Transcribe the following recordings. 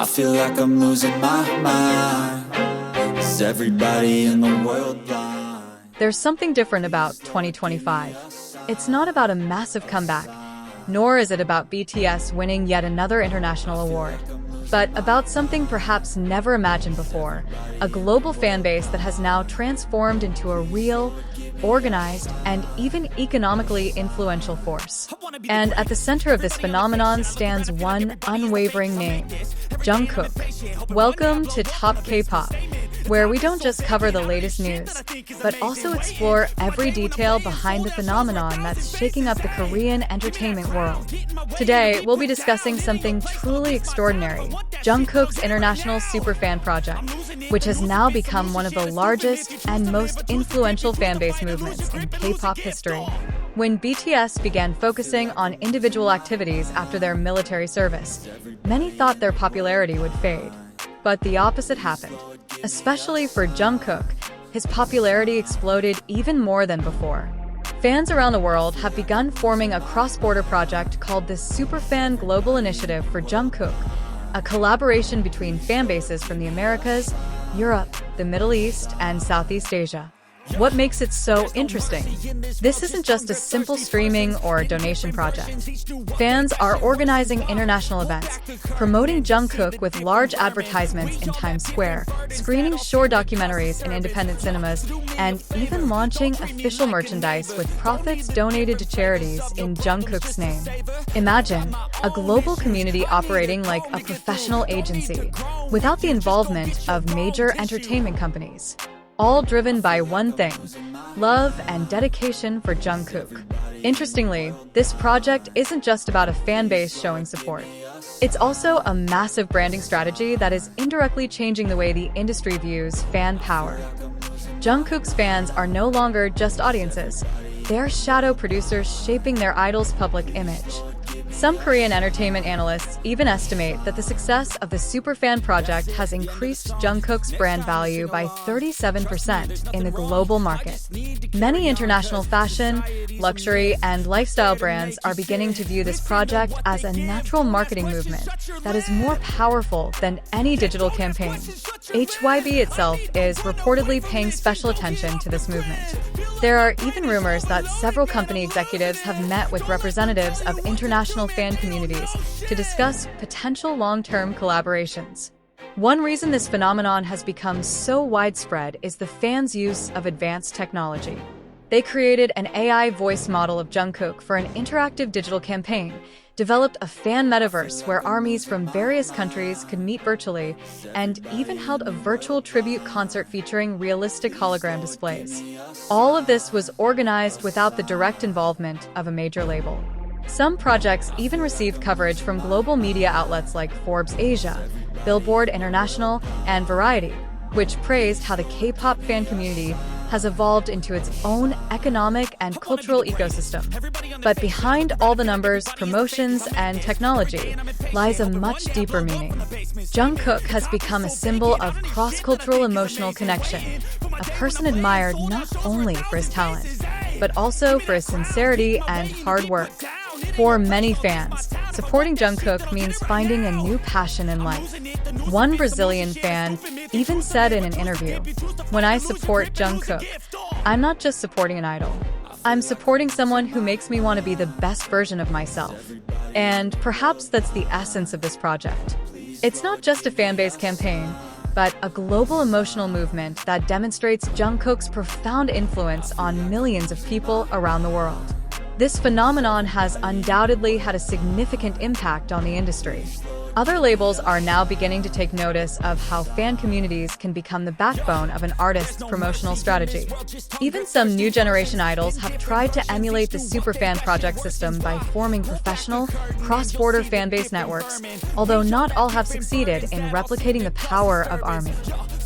I feel like I'm losing my mind. Is everybody in the world blind? There's something different about 2025. It's not about a massive comeback, nor is it about BTS winning yet another international award, but about something perhaps never imagined before, a global fan base that has now transformed into a real, organized, and even economically influential force. And at the center of this phenomenon stands one unwavering name, Jungkook. Welcome to Top K-pop, where we don't just cover the latest news, but also explore every detail behind the phenomenon that's shaking up the Korean entertainment world. Today, we'll be discussing something truly extraordinary, Jungkook's International Superfan Project, which has now become one of the largest and most influential fanbase movements in K-pop history. When BTS began focusing on individual activities after their military service, many thought their popularity would fade. But the opposite happened. Especially for Jungkook, his popularity exploded even more than before. Fans around the world have begun forming a cross-border project called the Superfan Global Initiative for Jungkook, a collaboration between fan bases from the Americas, Europe, the Middle East, and Southeast Asia. What makes it so interesting? This isn't just a simple streaming or donation project. Fans are organizing international events, promoting Jungkook with large advertisements in Times Square, screening short documentaries in independent cinemas, and even launching official merchandise with profits donated to charities in Jungkook's name. Imagine a global community operating like a professional agency, without the involvement of major entertainment companies. All driven by one thing, love and dedication for Jungkook. Interestingly, this project isn't just about a fan base showing support. It's also a massive branding strategy that is indirectly changing the way the industry views fan power. Jungkook's fans are no longer just audiences. They're shadow producers shaping their idol's public image. Some Korean entertainment analysts even estimate that the success of the Superfan project has increased Jungkook's brand value by 37% in the global market. Many international fashion, luxury, and lifestyle brands are beginning to view this project as a natural marketing movement that is more powerful than any digital campaign. HYBE itself is reportedly paying special attention to this movement. There are even rumors that several company executives have met with representatives of international fan communities to discuss potential long-term collaborations. One reason this phenomenon has become so widespread is the fans' use of advanced technology. They created an AI voice model of Jungkook for an interactive digital campaign, developed a fan metaverse where armies from various countries could meet virtually, and even held a virtual tribute concert featuring realistic hologram displays. All of this was organized without the direct involvement of a major label. Some projects even received coverage from global media outlets like Forbes Asia, Billboard International, and Variety, which praised how the K-pop fan community has evolved into its own economic and cultural ecosystem. But behind all the numbers, promotions, and technology lies a much deeper meaning. Jungkook has become a symbol of cross-cultural emotional connection, a person admired not only for his talent, but also for his sincerity and hard work. For many fans, supporting Jungkook means finding a new passion in life. One Brazilian fan even said in an interview, "When I support Jungkook, I'm not just supporting an idol. I'm supporting someone who makes me want to be the best version of myself." And perhaps that's the essence of this project. It's not just a fan-based campaign, but a global emotional movement that demonstrates Jungkook's profound influence on millions of people around the world. This phenomenon has undoubtedly had a significant impact on the industry. Other labels are now beginning to take notice of how fan communities can become the backbone of an artist's promotional strategy. Even some new generation idols have tried to emulate the Superfan project system by forming professional, cross-border fan-based networks, although not all have succeeded in replicating the power of ARMY.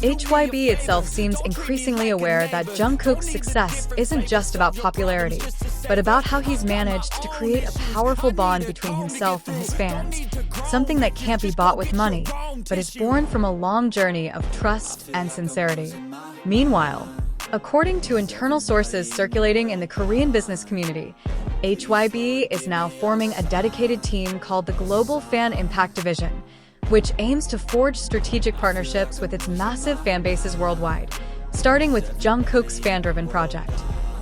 HYBE itself seems increasingly aware that Jungkook's success isn't just about popularity, but about how he's managed to create a powerful bond between himself and his fans, something that can't be bought with money, but is born from a long journey of trust and sincerity. Meanwhile, according to internal sources circulating in the Korean business community, HYBE is now forming a dedicated team called the Global Fan Impact Division, which aims to forge strategic partnerships with its massive fan bases worldwide, starting with Jungkook's fan-driven project.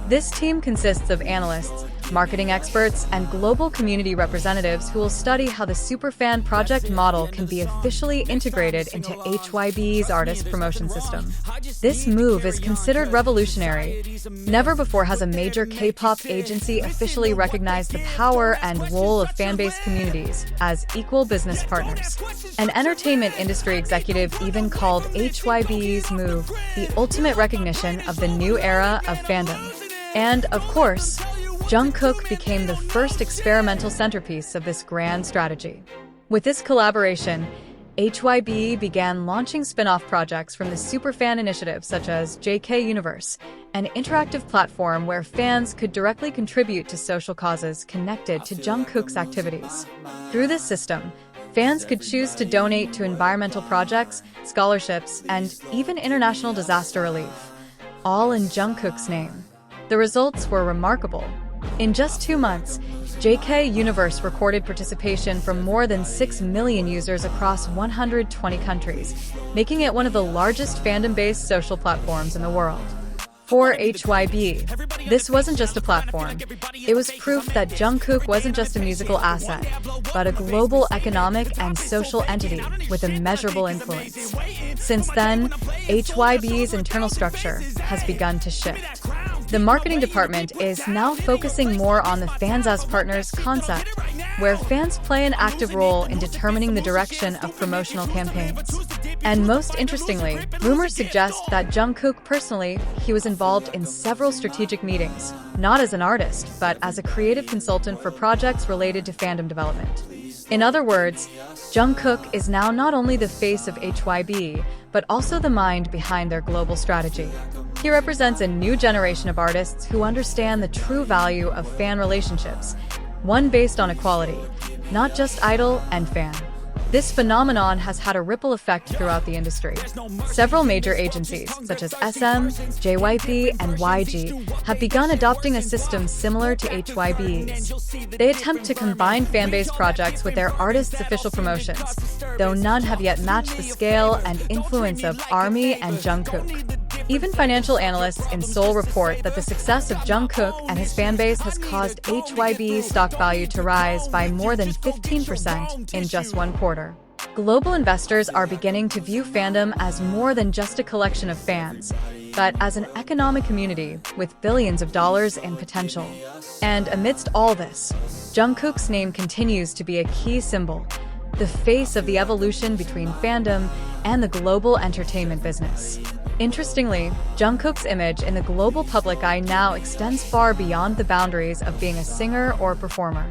This team consists of analysts, marketing experts, and global community representatives who will study how the superfan project model can be officially integrated into HYBE's artist promotion system. This move is considered revolutionary. Never before has a major K-pop agency officially recognized the power and role of fan-based communities as equal business partners. An entertainment industry executive even called HYBE's move the ultimate recognition of the new era of fandom. And, of course, Jungkook became the first experimental centerpiece of this grand strategy. With this collaboration, HYBE began launching spin-off projects from the superfan initiative such as JK Universe, an interactive platform where fans could directly contribute to social causes connected to Jungkook's activities. Through this system, fans could choose to donate to environmental projects, scholarships, and even international disaster relief, all in Jungkook's name. The results were remarkable. In just 2 months, JK Universe recorded participation from more than 6 million users across 120 countries, making it one of the largest fandom-based social platforms in the world. For HYBE, this wasn't just a platform. It was proof that Jungkook wasn't just a musical asset, but a global economic and social entity with immeasurable influence. Since then, HYBE's internal structure has begun to shift. The marketing department is now focusing more on the fans as partners concept, where fans play an active role in determining the direction of promotional campaigns. And most interestingly, rumors suggest that Jungkook personally, he was involved in several strategic meetings, not as an artist, but as a creative consultant for projects related to fandom development. In other words, Jungkook is now not only the face of HYBE, but also the mind behind their global strategy. He represents a new generation of artists who understand the true value of fan relationships, one based on equality, not just idol and fan. This phenomenon has had a ripple effect throughout the industry. Several major agencies, such as SM, JYP, and YG, have begun adopting a system similar to HYBE's. They attempt to combine fan-based projects with their artists' official promotions, though none have yet matched the scale and influence of ARMY and Jungkook. Even financial analysts in Seoul report that the success of Jungkook and his fanbase has caused HYBE's stock value to rise by more than 15% in just 1 quarter. Global investors are beginning to view fandom as more than just a collection of fans, but as an economic community with billions of dollars in potential. And amidst all this, Jungkook's name continues to be a key symbol, the face of the evolution between fandom and the global entertainment business. Interestingly, Jungkook's image in the global public eye now extends far beyond the boundaries of being a singer or performer.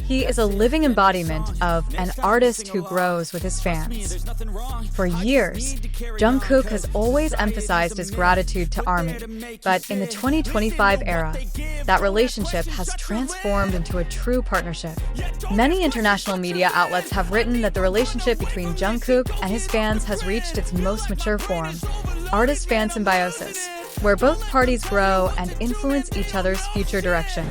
He is a living embodiment of an artist who grows with his fans. For years, Jungkook has always emphasized his gratitude to ARMY, but in the 2025 era, that relationship has transformed into a true partnership. Many international media outlets have written that the relationship between Jungkook and his fans has reached its most mature form, artist-fan symbiosis, where both parties grow and influence each other's future direction.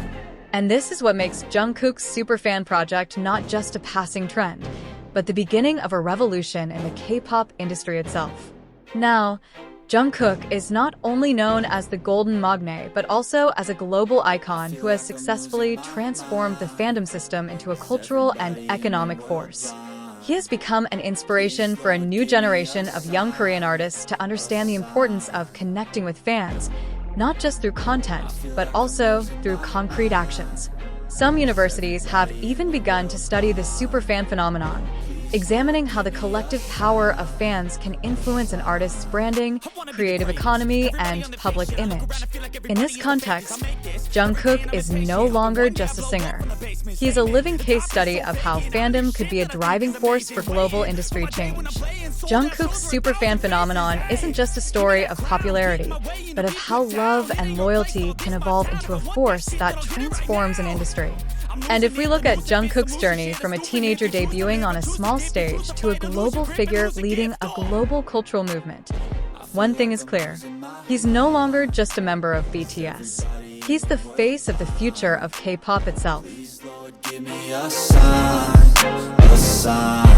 And this is what makes Jungkook's superfan project not just a passing trend, but the beginning of a revolution in the K-pop industry itself. Now, Jungkook is not only known as the Golden Magne, but also as a global icon who has successfully transformed the fandom system into a cultural and economic force. He has become an inspiration for a new generation of young Korean artists to understand the importance of connecting with fans, not just through content, but also through concrete actions. Some universities have even begun to study the superfan phenomenon, examining how the collective power of fans can influence an artist's branding, creative economy, and public image. In this context, Jungkook is no longer just a singer. He's a living case study of how fandom could be a driving force for global industry change. Jungkook's superfan phenomenon isn't just a story of popularity, but of how love and loyalty can evolve into a force that transforms an industry. And if we look at Jungkook's journey from a teenager debuting on a small stage to a global figure leading a global cultural movement, one thing is clear. He's no longer just a member of BTS. He's the face of the future of K-pop itself. Give me a sign, a sign.